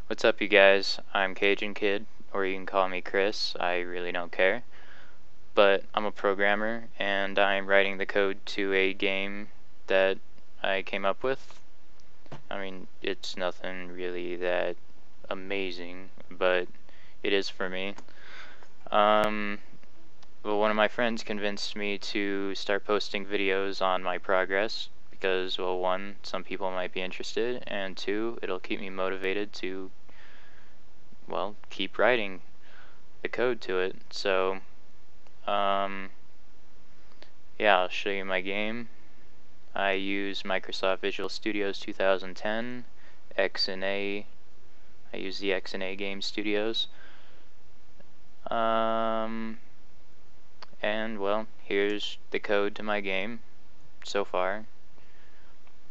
What's up, you guys? I'm Cajun Kid, or you can call me Chris. I really don't care. But I'm a programmer, and I'm writing the code to a game that I came up with. I mean, it's nothing really that amazing, but it is for me. Um, well, one of my friends convinced me to start posting videos on my progress because, well, one, some people might be interested, and two, it'll keep me motivated to, well, keep writing the code to it. So, um, yeah, I'll show you my game. I use Microsoft Visual Studios 2010, XNA. I use the XNA Game Studios. And well, here's the code to my game so far.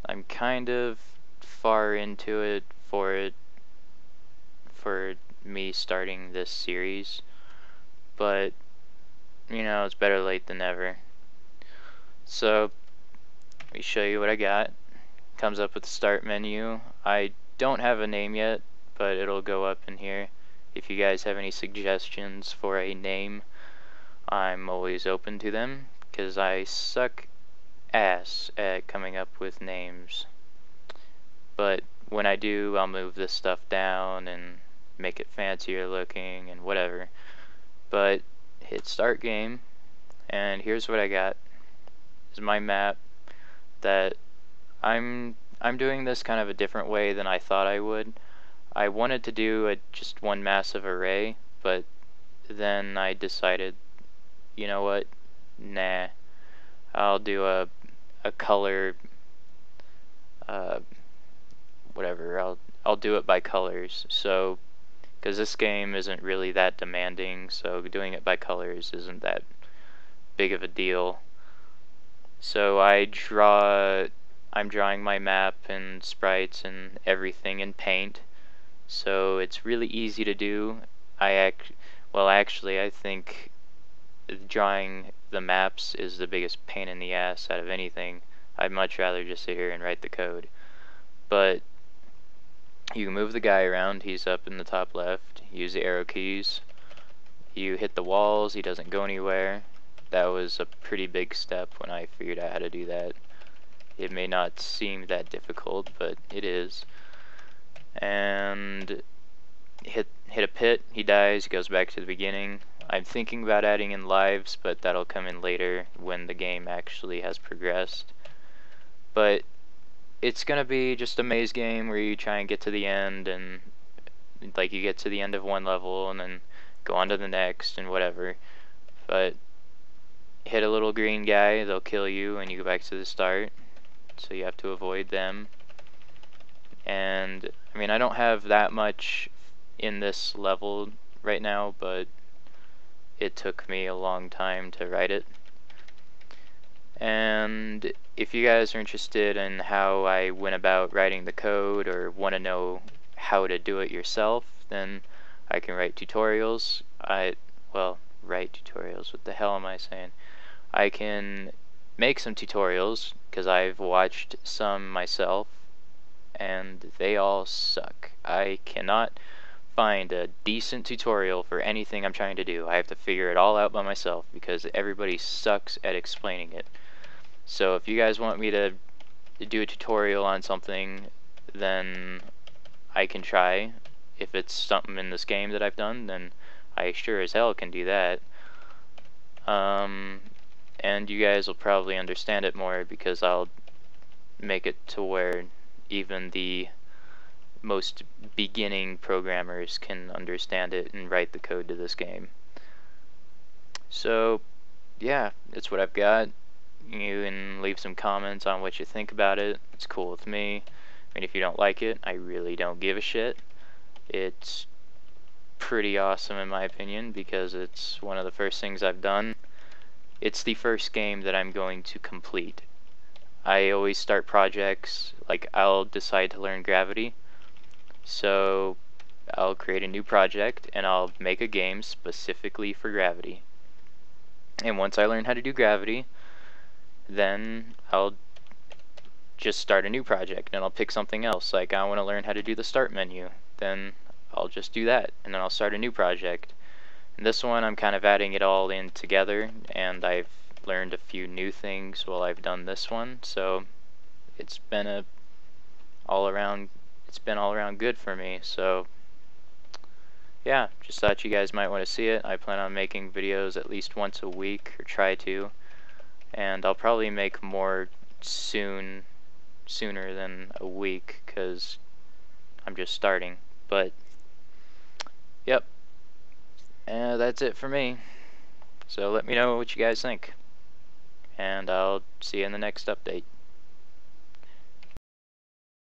I'm kind of far into it for me starting this series, but you know, it's better late than never. So let me show you what I got. Comes up with the start menu. I don't have a name yet, but it'll go up in here. If you guys have any suggestions for a name, I'm always open to them, because I suck ass at coming up with names. But when I do, I'll move this stuff down and make it fancier looking and whatever. But hit start game, and here's what I got. This is my map that I'm doing this kind of a different way than I thought I would. I wanted to do just one massive array, but then I decided, you know what? Nah. I'll do a color whatever. I'll do it by colors. So because this game isn't really that demanding, so doing it by colors isn't that big of a deal. So I'm drawing my map and sprites and everything in Paint, so it's really easy to do. Actually, I think drawing the maps is the biggest pain in the ass out of anything. I'd much rather just sit here and write the code. But you can move the guy around, he's up in the top left, use the arrow keys. You hit the walls, he doesn't go anywhere. That was a pretty big step when I figured out how to do that. It may not seem that difficult, but it is. And hit a pit, he dies, he goes back to the beginning. I'm thinking about adding in lives, but that'll come in later when the game actually has progressed. But it's gonna be just a maze game where you try and get to the end, and like you get to the end of one level and then go on to the next and whatever. But hit a little green guy, they'll kill you and you go back to the start, so you have to avoid them. And I mean, I don't have that much in this level right now, but it took me a long time to write it. And if you guys are interested in how I went about writing the code, or want to know how to do it yourself, then I can write tutorials. Write tutorials, what the hell am I saying? I can make some tutorials, because I've watched some myself, and they all suck. I cannot find a decent tutorial for anything I'm trying to do. I have to figure it all out by myself, because everybody sucks at explaining it. So if you guys want me to do a tutorial on something, then I can try. If it's something in this game that I've done, then I sure as hell can do that. And you guys will probably understand it more, because I'll make it to where even the most beginning programmers can understand it and write the code to this game. So yeah, that's what I've got. You can leave some comments on what you think about it. It's cool with me. I mean, if you don't like it, I really don't give a shit. It's pretty awesome in my opinion, because it's one of the first things I've done. It's the first game that I'm going to complete. I always start projects, like I'll decide to learn Gravity, so I'll create a new project and I'll make a game specifically for Gravity. And once I learn how to do Gravity, then I'll just start a new project and I'll pick something else. Like I want to learn how to do the start menu, then I'll just do that, and then I'll start a new project. And this one I'm kind of adding it all in together, and I've learned a few new things while I've done this one, so it's been all around good for me. So yeah, just thought you guys might want to see it. I plan on making videos at least once a week, or try to, and I'll probably make more sooner than a week, because I'm just starting. But yep, and that's it for me. So let me know what you guys think, and I'll see you in the next update.